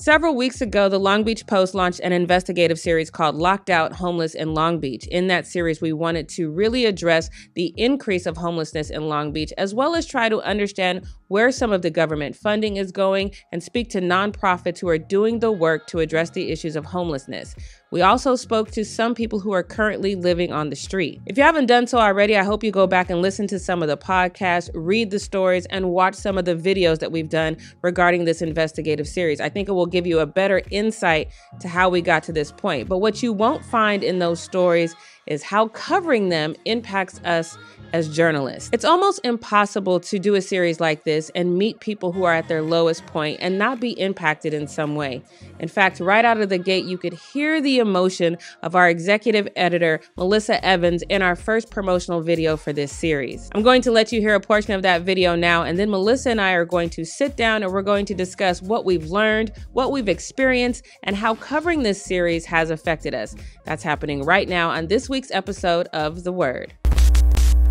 Several weeks ago, the Long Beach Post launched an investigative series called Locked Out, Homeless in Long Beach. In that series, we wanted to really address the increase of homelessness in Long Beach, as well as try to understand where some of the government funding is going and speak to nonprofits who are doing the work to address the issues of homelessness. We also spoke to some people who are currently living on the street. If you haven't done so already, I hope you go back and listen to some of the podcasts, read the stories, and watch some of the videos that we've done regarding this investigative series. I think it will give you a better insight to how we got to this point. But what you won't find in those stories is how covering them impacts us as journalists. It's almost impossible to do a series like this and meet people who are at their lowest point and not be impacted in some way. In fact, right out of the gate, you could hear the emotion of our executive editor, Melissa Evans, in our first promotional video for this series. I'm going to let you hear a portion of that video now, and then Melissa and I are going to sit down and we're going to discuss what we've learned, what we've experienced, and how covering this series has affected us. That's happening right now on this week's episode of The Word.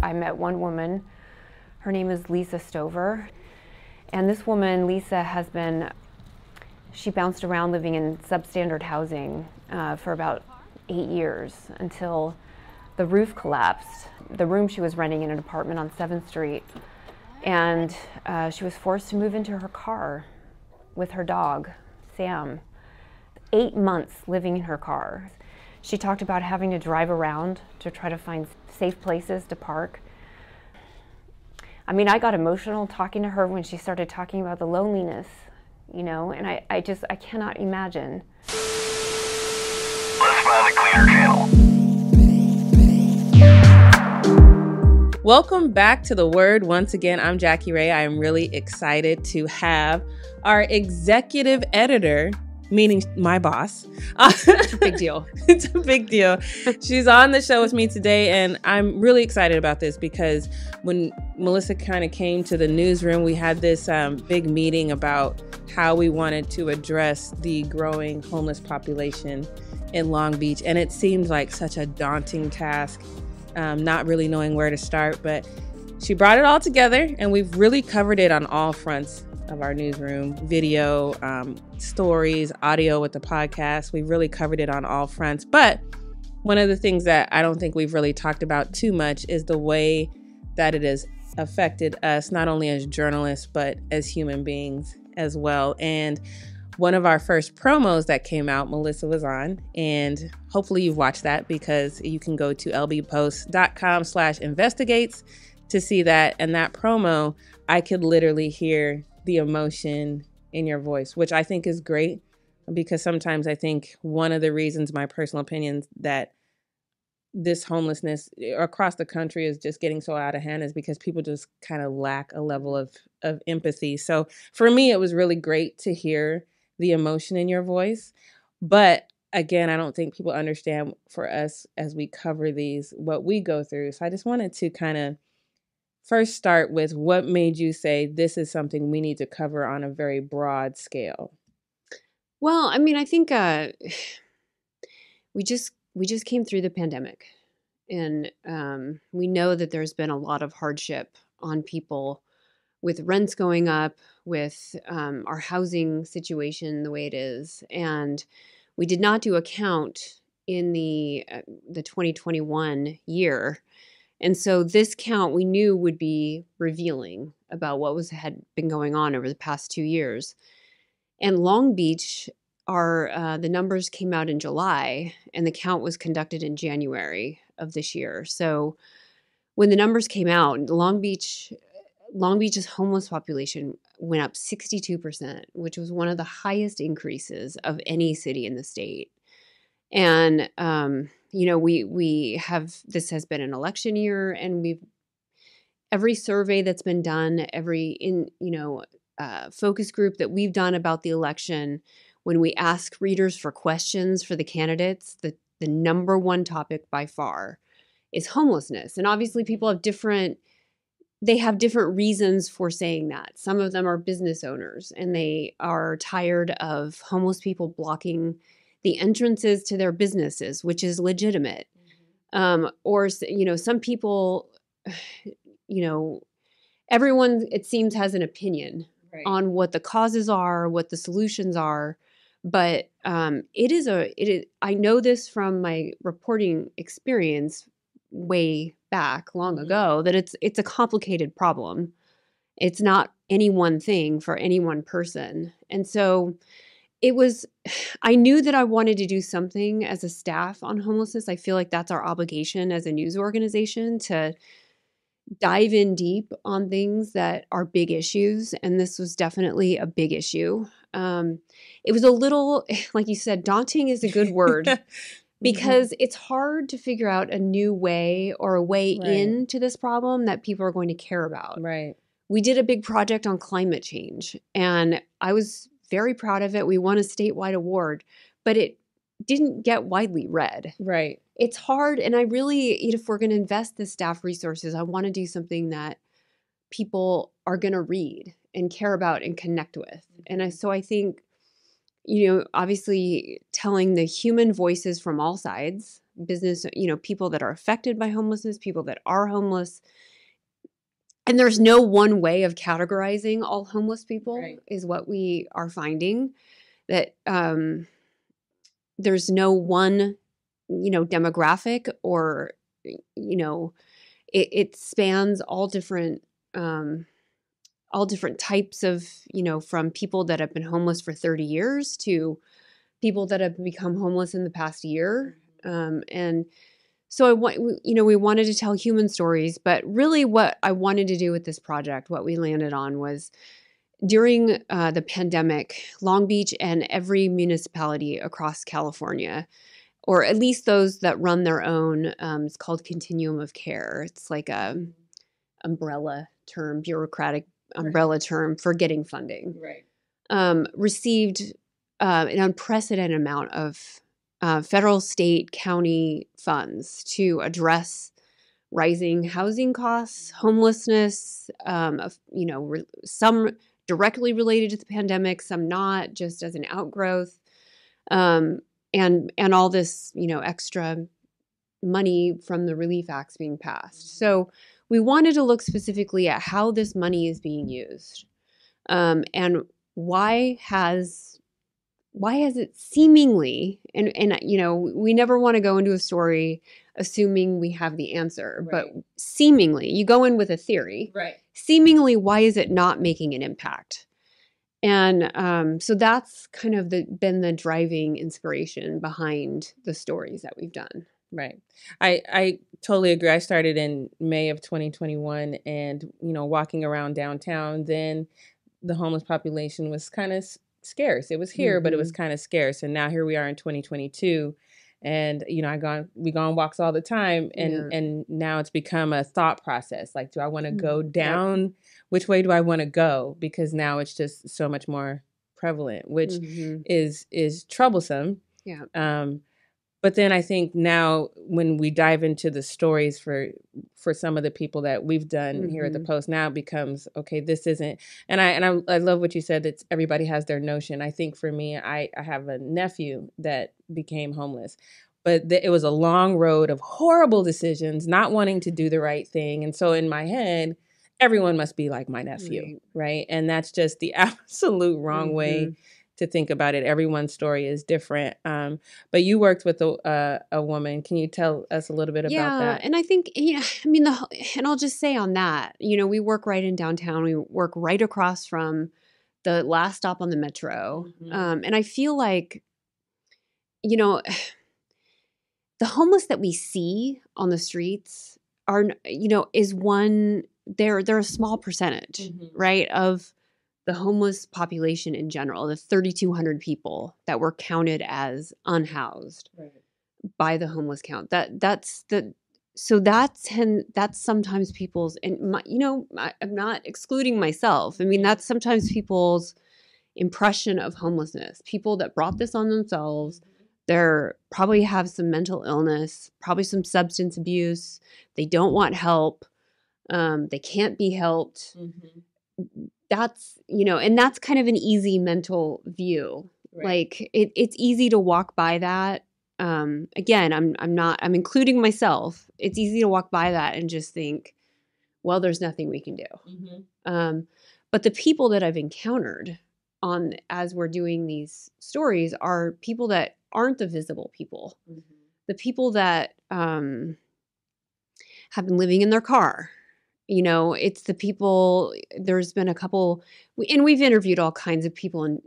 I met one woman, her name is Lisa Stover, and this woman, Lisa, she bounced around living in substandard housing for about 8 years until the roof collapsed. The room she was renting in an apartment on 7th Street, and she was forced to move into her car with her dog, Sam. 8 months living in her car. She talked about having to drive around to try to find safe places to park. I mean, I got emotional talking to her when she started talking about the loneliness, you know, and I cannot imagine. Let's find a cleaner channel. Welcome back to The Word. Once again, I'm Jackie Ray. I am really excited to have our executive editor, meaning my boss. It's a big deal. It's a big deal. She's on the show with me today, and I'm really excited about this because when Melissa kind of came to the newsroom, we had this big meeting about how we wanted to address the growing homeless population in Long Beach, and it seemed like such a daunting task, not really knowing where to start, but she brought it all together, and we've really covered it on all fronts of our newsroom: video, stories, audio with the podcast. We've really covered it on all fronts. But one of the things that I don't think we've really talked about too much is the way that it has affected us, not only as journalists, but as human beings as well. And one of our first promos that came out, Melissa was on, and hopefully you've watched that because you can go to lbpost.com/investigates to see that. And that promo, I could literally hear the emotion in your voice, which I think is great, because sometimes I think one of the reasons, my personal opinion, that this homelessness across the country is just getting so out of hand is because people just kind of lack a level of empathy. So for me, it was really great to hear the emotion in your voice. But again, I don't think people understand, for us as we cover these, what we go through. So I just wanted to kind of first start with what made you say this is something we need to cover on a very broad scale. Well, I mean, I think we just came through the pandemic, and we know that there's been a lot of hardship on people with rents going up, with our housing situation the way it is, and we did not do a count in the 2021 year. And so this count we knew would be revealing about what had been going on over the past 2 years. And Long Beach, the numbers came out in July, and the count was conducted in January of this year. So when the numbers came out, Long Beach's homeless population went up 62%, which was one of the highest increases of any city in the state. And this has been an election year, and every survey that's been done, focus group that we've done about the election, when we ask readers for questions for the candidates, the number one topic by far is homelessness. And obviously people have different reasons for saying that. Some of them are business owners, and they are tired of homeless people blocking the entrances to their businesses, which is legitimate. Or, some people, everyone, it seems, has an opinion on what the causes are, what the solutions are. But I know this from my reporting experience way back long ago, that it's a complicated problem. It's not any one thing for any one person. And so I knew that I wanted to do something as a staff on homelessness. I feel like that's our obligation as a news organization, to dive in deep on things that are big issues. And this was definitely a big issue. It was a little, like you said, daunting is a good word, because it's hard to figure out a new way or a way into this problem that people are going to care about. Right. We did a big project on climate change, and I was very proud of it. We won a statewide award, but it didn't get widely read. Right. It's hard. And I really, if we're going to invest the staff resources, I want to do something that people are going to read and care about and connect with. And so I think, obviously telling the human voices from all sides, business, people that are affected by homelessness, people that are homeless. And there's no one way of categorizing all homeless people, is what we are finding, that there's no one, demographic, or, it spans all different types of, from people that have been homeless for 30 years to people that have become homeless in the past year. And so we wanted to tell human stories, but really what I wanted to do with this project, what we landed on, was during the pandemic, Long Beach and every municipality across California, or at least those that run their own, it's called continuum of care. It's like a umbrella term, bureaucratic umbrella term for getting funding. Received an unprecedented amount of federal, state, county funds to address rising housing costs, homelessness, some directly related to the pandemic, some not, just as an outgrowth, and all this, extra money from the Relief Acts being passed. So we wanted to look specifically at how this money is being used, and why has it seemingly, and we never want to go into a story assuming we have the answer, but seemingly, you go in with a theory. Seemingly, why is it not making an impact? And so that's kind of been the driving inspiration behind the stories that we've done. Right. I totally agree. I started in May of 2021, and, walking around downtown, then the homeless population was kind of scarce. It was here, but it was kind of scarce. And now here we are in 2022, and, we go on walks all the time, and now it's become a thought process. Like, do I want to go down? Which way do I want to go? Because now it's just so much more prevalent, which is troublesome. But then I think now when we dive into the stories for some of the people that we've done here at the Post, now it becomes, okay, this isn't, and I love what you said, that everybody has their notion. I think for me, I have a nephew that became homeless, but it was a long road of horrible decisions, not wanting to do the right thing. And so in my head, everyone must be like my nephew, right? And that's just the absolute wrong way to think about it. Everyone's story is different. But you worked with a woman. Can you tell us a little bit about that? Yeah, and I think, and I'll just say on that, we work right in downtown. We work right across from the last stop on the metro. And I feel like, the homeless that we see on the streets are, is one, they're a small percentage, right, of the homeless population in general, the 3,200 people that were counted as unhoused by the homeless count. That's sometimes people's, and I'm not excluding myself. I mean, that's sometimes people's impression of homelessness. People that brought this on themselves, they're probably have some mental illness, probably some substance abuse. They don't want help. They can't be helped. That's, and that's kind of an easy mental view. Like it's easy to walk by that. Again, I'm including myself. It's easy to walk by that and just think, well, there's nothing we can do. But the people that I've encountered as we're doing these stories are people that aren't the visible people, the people that have been living in their car. It's the people. There's been a couple, and we've interviewed all kinds of people, and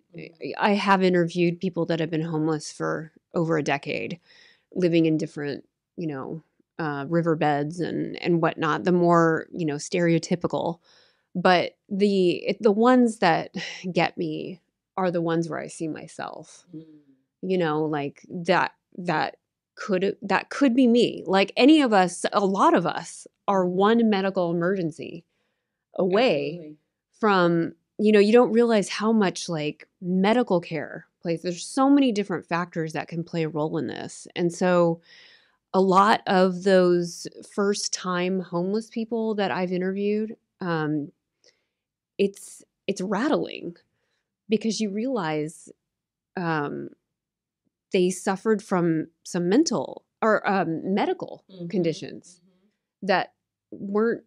I have interviewed people that have been homeless for over a decade, living in different, riverbeds and whatnot. The more stereotypical, but the ones that get me are the ones where I see myself. Like that could be me. Like any of us, a lot of us are one medical emergency away. Absolutely. From, you don't realize how much like medical care plays. There's so many different factors that can play a role in this. And so a lot of those first time homeless people that I've interviewed, it's rattling because you realize they suffered from some mental or medical conditions that weren't,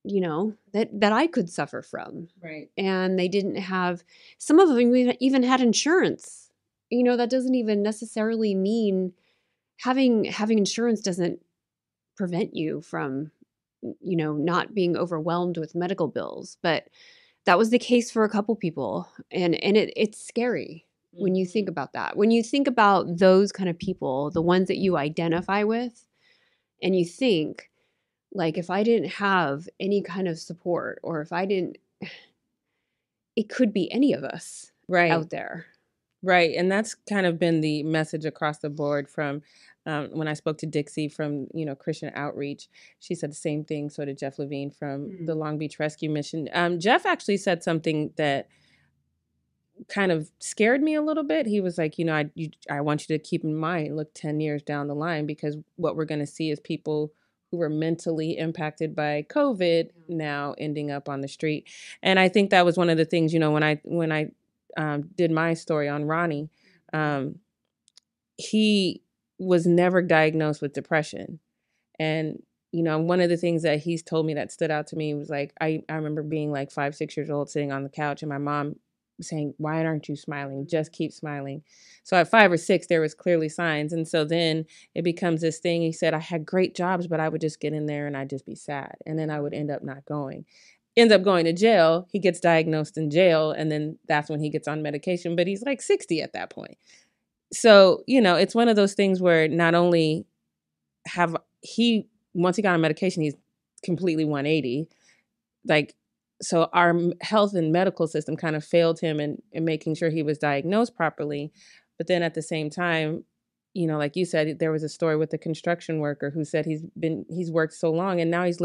that I could suffer from. Right. And they didn't have, some of them even had insurance. That doesn't even necessarily mean having insurance doesn't prevent you from, not being overwhelmed with medical bills. But that was the case for a couple people. And it's scary when you think about that. When you think about those kind of people, the ones that you identify with, and you think, like, if I didn't have any kind of support, or if I didn't, it could be any of us out there. Right. And that's kind of been the message across the board from when I spoke to Dixie from, Christian Outreach. She said the same thing. So did Jeff Levine from the Long Beach Rescue Mission. Jeff actually said something that kind of scared me a little bit. He was like, I want you to keep in mind, look 10 years down the line, because what we're going to see is people who were mentally impacted by COVID now ending up on the street. And I think that was one of the things, when I did my story on Ronnie, he was never diagnosed with depression. And, one of the things that he's told me that stood out to me was like, I remember being like 5, 6 years old, sitting on the couch, and my mom saying, why aren't you smiling? Just keep smiling. So at 5 or 6, there was clearly signs. And so then it becomes this thing. He said, I had great jobs, but I would just get in there and I'd just be sad. And then I would end up not going. Ends up going to jail. He gets diagnosed in jail. And then that's when he gets on medication. But he's like 60 at that point. So, it's one of those things where not only once he got on medication, he's completely 180. Like, so our health and medical system kind of failed him in making sure he was diagnosed properly. But then at the same time, like you said, there was a story with the construction worker who said he's worked so long and now he's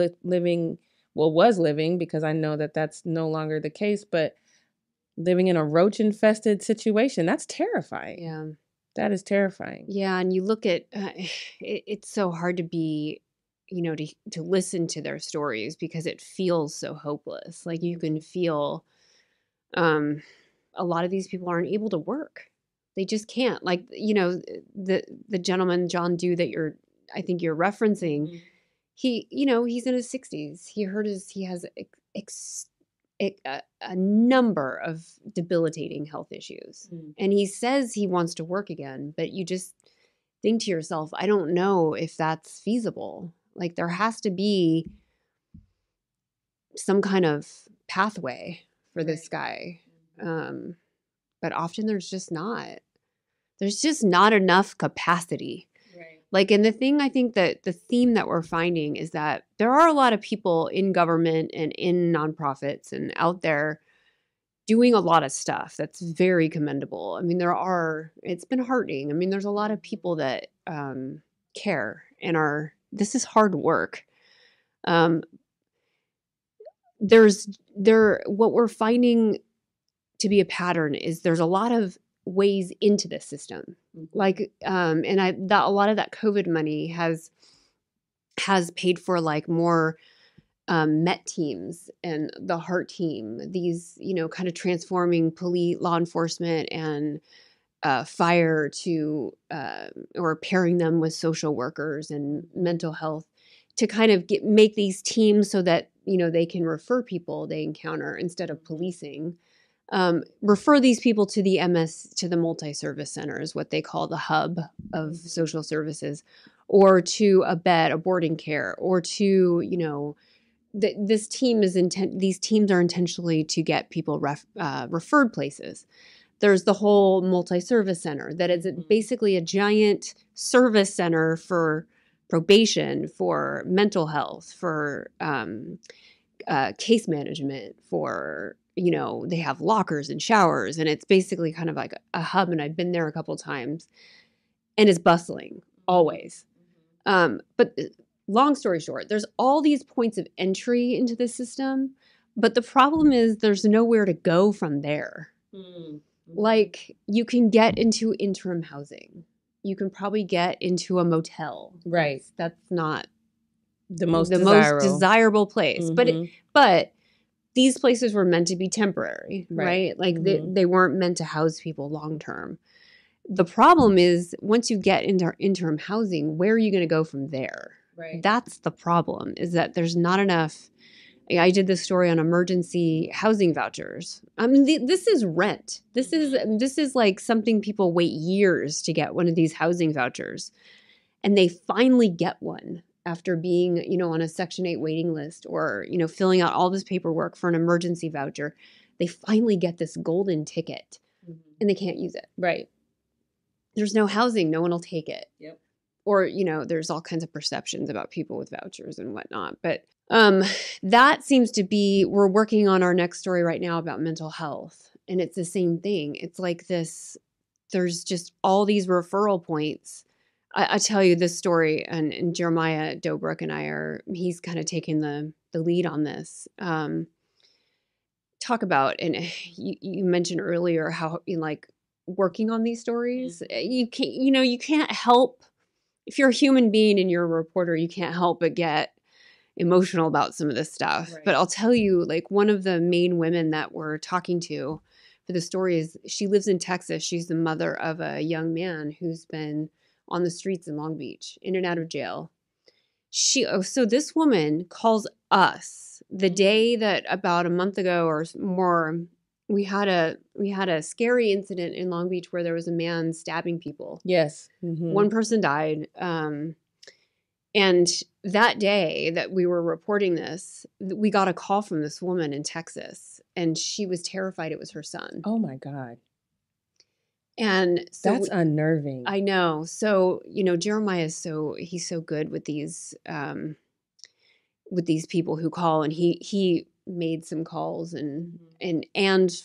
was living, because I know that that's no longer the case, but living in a roach infested situation. That's terrifying. Yeah. That is terrifying. Yeah. And you look at, it's so hard to be, to listen to their stories because it feels so hopeless. Like you can feel a lot of these people aren't able to work. They just can't. Like, the gentleman, John Doe, that I think you're referencing, he, he's in his 60s. He has a number of debilitating health issues. And he says he wants to work again, but you just think to yourself, I don't know if that's feasible. Like there has to be some kind of pathway for this guy. But often there's just not enough capacity. Right. Like, and the thing I think that the theme that we're finding is that there are a lot of people in government and in nonprofits and out there doing a lot of stuff that's very commendable. I mean, it's been heartening. I mean, there's a lot of people that care and this is hard work. What we're finding to be a pattern is there's a lot of ways into the system. Like, and a lot of that COVID money has paid for like more MET teams and the HEART team, these, kind of transforming police, law enforcement and fire to, or pairing them with social workers and mental health to kind of make these teams so that, they can refer people they encounter instead of policing. refer these people to the to the multi-service center is what they call the hub of social services, or to a bed, a boarding care, or to, these teams are intentionally to get people referred places. There's the whole multi-service center that is basically a giant service center for probation, for mental health, for case management, for, they have lockers and showers, and it's basically kind of like a hub. And I've been there a couple times, and it's bustling always. But long story short, there's all these points of entry into the system, but the problem is there's nowhere to go from there. Like, you can get into interim housing. You can probably get into a motel. Right. That's not the most desirable place. But these places were meant to be temporary, right? Like they weren't meant to house people long term. The problem is, once you get into interim housing, where are you going to go from there? Right. That's the problem, is that there's not enough. I did this story on emergency housing vouchers. I mean, this is rent. This is like something people wait years to get, one of these housing vouchers. And they finally get one after being, on a Section 8 waiting list, or, filling out all this paperwork for an emergency voucher. They finally get this golden ticket, and they can't use it. Right. There's no housing. No one will take it. Yep. Or, there's all kinds of perceptions about people with vouchers and whatnot. But that seems to be, we're working on our next story right now about mental health. And it's the same thing. It's like this, there's just all these referral points. I tell you this story, and Jeremiah Dobruck and he's kind of taking the lead on this. Talk about, and you mentioned earlier how, like, working on these stories, you can't help, if you're a human being and you're a reporter, you can't help but get emotional about some of this stuff. Right. But I'll tell you, like, one of the main women that we're talking to for the story she lives in Texas. She's the mother of a young man who's been on the streets in Long Beach, in and out of jail. So this woman calls us the day that, about a month ago or more, we had a scary incident in Long Beach where there was a man stabbing people. Yes. One person died. And that day that we were reporting this, we got a call from this woman in Texas, and she was terrified it was her son. Oh my God. And so that's unnerving. I know. So, Jeremiah he's so good with these people who call, and he made some calls and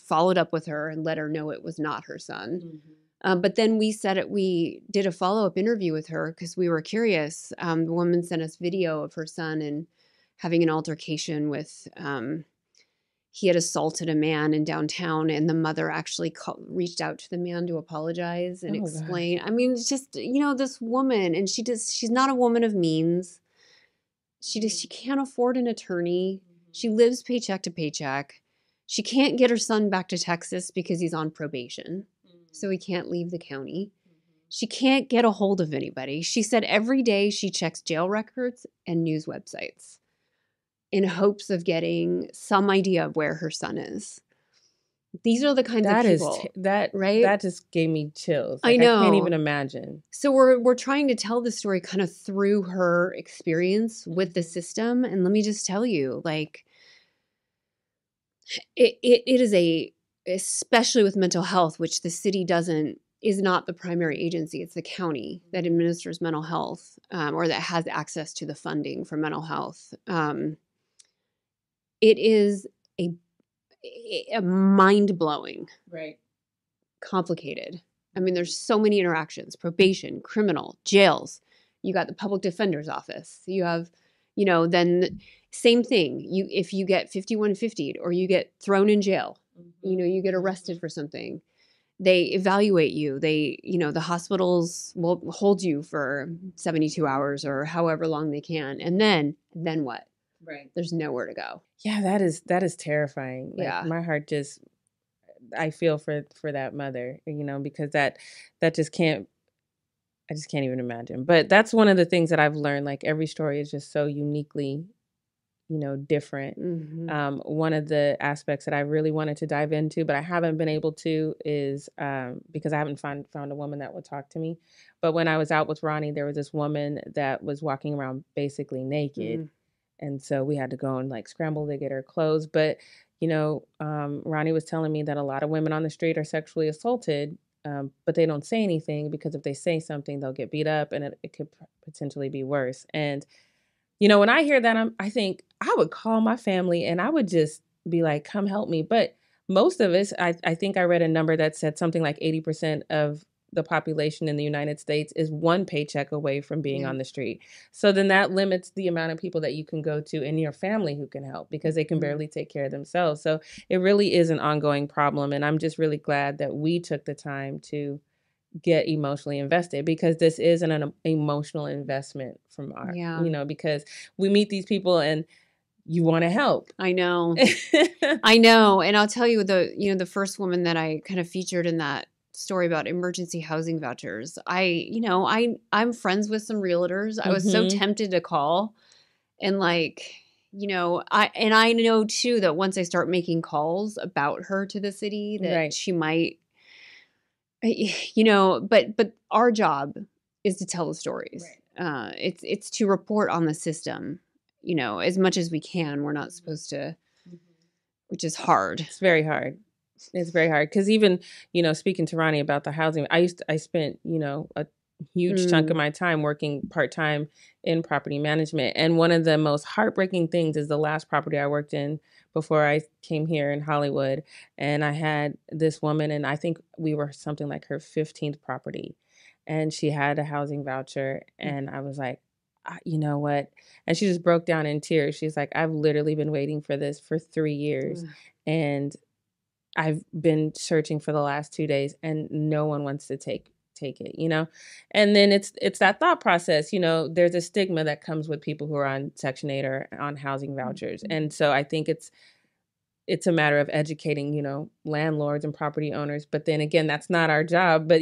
followed up with her and let her know it was not her son. But then we did a follow-up interview with her because we were curious. The woman sent us video of her son and having an altercation with, he had assaulted a man in downtown, and the mother actually reached out to the man to apologize and explain. God. I mean, it's just, this woman, and she's not a woman of means. She can't afford an attorney. She lives paycheck to paycheck. She can't get her son back to Texas because he's on probation. So he can't leave the county. She can't get a hold of anybody. She said every day she checks jail records and news websites in hopes of getting some idea of where her son is. These are the kinds of people. Right? That just gave me chills. I know. I can't even imagine. So we're trying to tell the story kind of through her experience with the system. And let me just tell you, like, it is especially with mental health, which the city is not the primary agency. It's the county that administers mental health, or that has access to the funding for mental health. It is a mind-blowing, right, complicated. I mean, there's so many interactions: probation, criminal, jails. You got the public defender's office. You have, then same thing. If you get 5150'd or you get thrown in jail, you get arrested for something, they evaluate you. The hospitals will hold you for 72 hours or however long they can. And then what? Right. There's nowhere to go. Yeah, that is terrifying. Like, yeah. My heart I feel for that mother, because that just can't, I just can't even imagine. But that's one of the things that I've learned. Like, every story is just so uniquely different. Mm-hmm. One of the aspects that I really wanted to dive into, but I haven't been able to, is because I haven't found a woman that would talk to me. But when I was out with Ronnie, there was this woman that was walking around basically naked. And so we had to go and like scramble to get her clothes. But, Ronnie was telling me that a lot of women on the street are sexually assaulted, but they don't say anything because if they say something, they'll get beat up and it could potentially be worse. And, when I hear that, I think I would call my family and I would just be like, come help me. But most of us, I think I read a number that said something like 80% of the population in the United States is one paycheck away from being on the street. So then that limits the amount of people that you can go to in your family who can help because they can barely take care of themselves. So it really is an ongoing problem. And I'm just really glad that we took the time to get emotionally invested because this is an emotional investment from our, because we meet these people and you want to help. I know. I know. And I'll tell you the first woman that I kind of featured in that story about emergency housing vouchers. I'm friends with some realtors. I was so tempted to call and I know too that once I start making calls about her to the city that she might, but our job is to tell the stories. Right. It's to report on the system, as much as we can. We're not supposed to, which is hard. It's very hard. It's very hard because even, speaking to Ronnie about the housing, I spent, a huge chunk of my time working part-time in property management. And one of the most heartbreaking things is the last property I worked in before I came here in Hollywood. And I had this woman, and I think we were something like her 15th property. And she had a housing voucher. And I was like, you know what? And she just broke down in tears. She's like, I've literally been waiting for this for 3 years. And I've been searching for the last 2 days and no one wants to take it, and then it's that thought process, there's a stigma that comes with people who are on Section 8 or on housing vouchers. And so I think it's a matter of educating, landlords and property owners. But then again, that's not our job. But,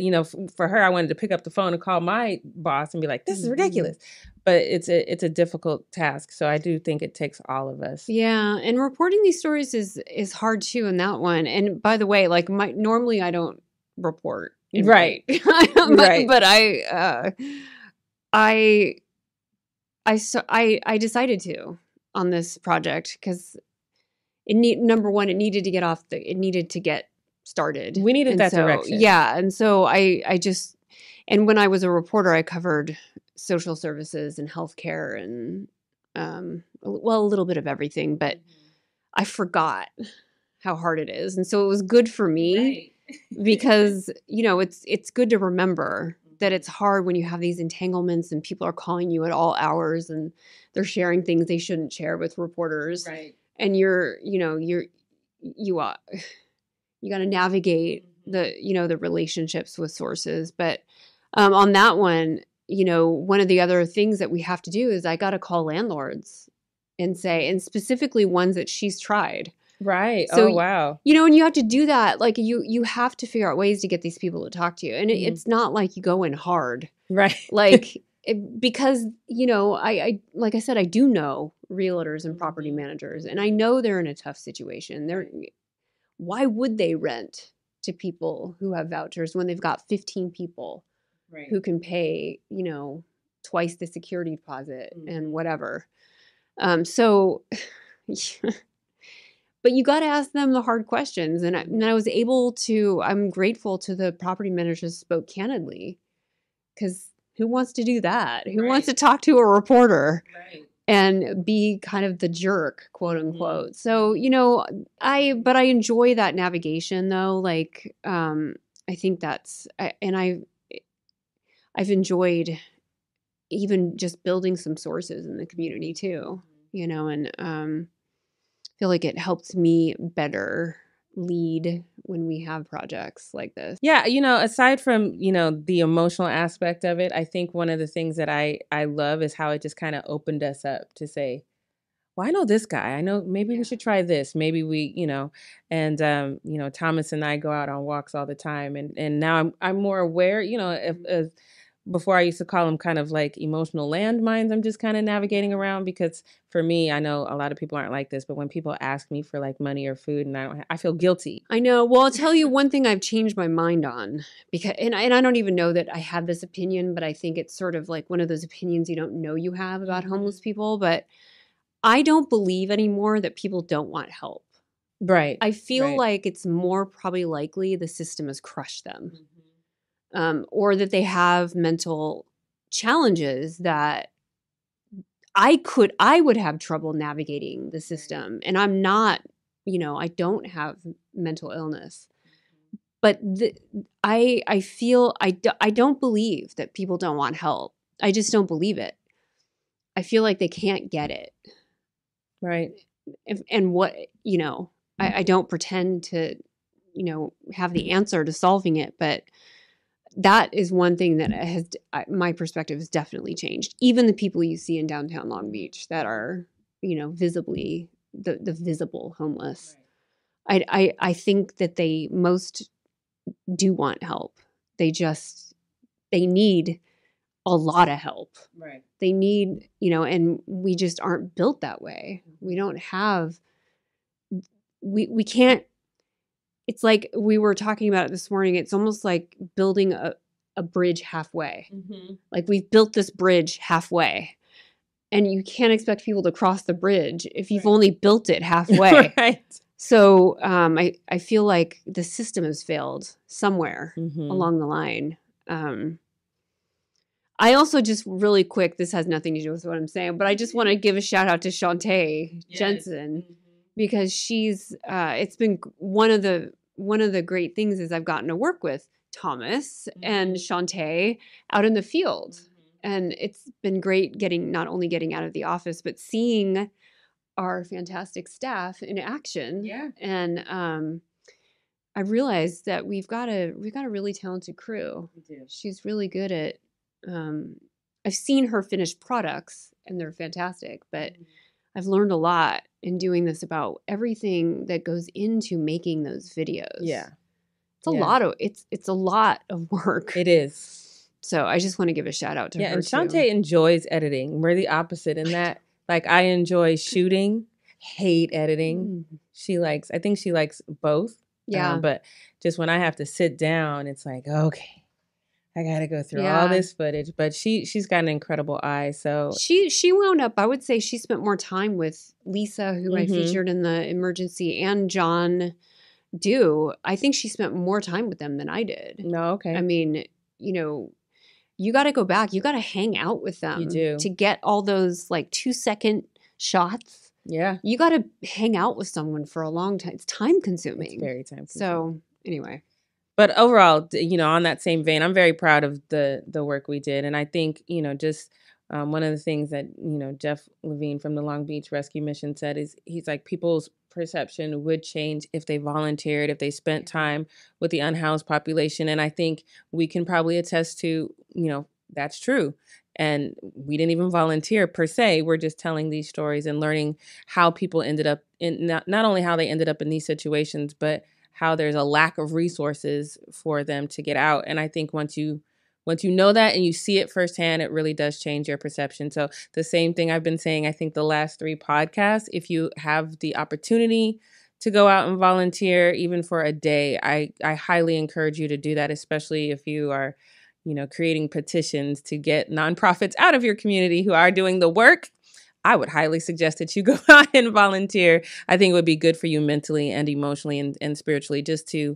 for her, I wanted to pick up the phone and call my boss and be like, this is ridiculous. But it's a difficult task. So I do think it takes all of us. Yeah. And reporting these stories is hard too in that one. And by the way, like normally I don't report. Right. Right. But I decided to on this project because number one, it needed to get started. We needed that direction. Yeah. And so and when I was a reporter, I covered social services and healthcare and, a little bit of everything, but I forgot how hard it is. And so it was good for me because, it's good to remember that it's hard when you have these entanglements and people are calling you at all hours and they're sharing things they shouldn't share with reporters. Right. And you got to navigate the relationships with sources. But on that one, one of the other things that we have to do is I got to call landlords and specifically ones that she's tried. Right. So, oh, wow. And you have to do that. Like you have to figure out ways to get these people to talk to you. And it's not like you go in hard. Right. Like, because, I like I said, I do know realtors and property managers, and I know they're in a tough situation. Why would they rent to people who have vouchers when they've got 15 people who can pay, twice the security deposit and whatever. So, but you got to ask them the hard questions. And I was able to, I'm grateful to the property managers spoke candidly, because who wants to do that? Who wants to talk to a reporter and be kind of the jerk, quote unquote? So, I enjoy that navigation though. Like, I think I've enjoyed even just building some sources in the community too, and feel like it helps me better lead when we have projects like this. Yeah, aside from, the emotional aspect of it, I think one of the things that I love is how it just kind of opened us up to say, well, I know this guy. I know maybe we should try this. Maybe we, and Thomas and I go out on walks all the time, and now I'm more aware, of before I used to call them kind of like emotional landmines. I'm just kind of navigating around because for me, I know a lot of people aren't like this, but when people ask me for like money or food and I feel guilty. I know. Well, I'll tell you one thing I've changed my mind on, because and I don't even know that I have this opinion, but I think it's sort of like one of those opinions you don't know you have about homeless people. But I don't believe anymore that people don't want help. Right. I feel Right. like it's more probably likely the system has crushed them, or that they have mental challenges that I would have trouble navigating the system. And I'm not, I don't have mental illness. But I feel I don't believe that people don't want help. I just don't believe it. I feel like they can't get it. Right. And what, I don't pretend to, have the answer to solving it, but that is one thing that has, my perspective has definitely changed. Even the people you see in downtown Long Beach that are, visibly the visible homeless. Right. I think that they most do want help. They need a lot of help. Right. They need, and we just aren't built that way. We don't have, we can't, it's like we were talking about it this morning. It's almost like building a bridge halfway. Like we've built this bridge halfway and you can't expect people to cross the bridge if you've only built it halfway. Right. So I feel like the system has failed somewhere along the line. I also just really quick, this has nothing to do with what I'm saying, but I just want to give a shout out to Shantae Jensen because she's it's been one of the great things is I've gotten to work with Thomas and Shantae out in the field. And it's been great not only getting out of the office, but seeing our fantastic staff in action. Yeah. And I realized that we've got a really talented crew. We do. She's really good at I've seen her finished products and they're fantastic, but I've learned a lot in doing this about everything that goes into making those videos. Yeah. It's a lot of work. It is. So I just want to give a shout out to her. Yeah, and Shantae enjoys editing. We're the opposite in that. Like I enjoy shooting, hate editing. I think she likes both. Yeah. But just when I have to sit down, it's like, okay, I got to go through all this footage. But she's got an incredible eye. So she wound up, I would say she spent more time with Lisa, who I featured in the emergency, and John Dew. I think she spent more time with them than I did. No, okay. I mean, you got to go back. You got to hang out with them. You do. To get all those like 2-second shots. Yeah. You got to hang out with someone for a long time. It's time consuming. It's very time consuming. So anyway. But overall, on that same vein, I'm very proud of the work we did. And I think, just one of the things that, Jeff Levine from the Long Beach Rescue Mission said is he's like, people's perception would change if they volunteered, if they spent time with the unhoused population. And I think we can probably attest to, that's true. And we didn't even volunteer per se. We're just telling these stories and learning how people ended up in, not only how they ended up in these situations, but how there's a lack of resources for them to get out. And I think once you know that and you see it firsthand, it really does change your perception. So the same thing I've been saying, I think the last 3 podcasts, if you have the opportunity to go out and volunteer, even for a day, I highly encourage you to do that, especially if you are, creating petitions to get nonprofits out of your community who are doing the work. I would highly suggest that you go out and volunteer. I think it would be good for you mentally and emotionally and spiritually, just to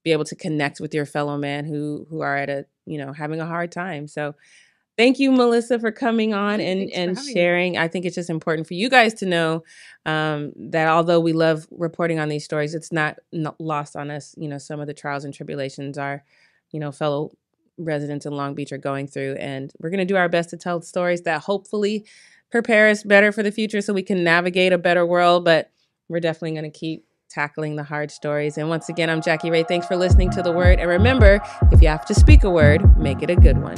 be able to connect with your fellow man who are at having a hard time. So thank you, Melissa, for coming on and sharing. Me. I think it's just important for you guys to know that although we love reporting on these stories, it's not lost on us. Some of the trials and tribulations our, fellow residents in Long Beach are going through. And we're going to do our best to tell stories that hopefully prepare us better for the future so we can navigate a better world. But we're definitely going to keep tackling the hard stories. And once again, I'm Jackie Ray. Thanks for listening to The Word. And remember, if you have to speak a word, make it a good one.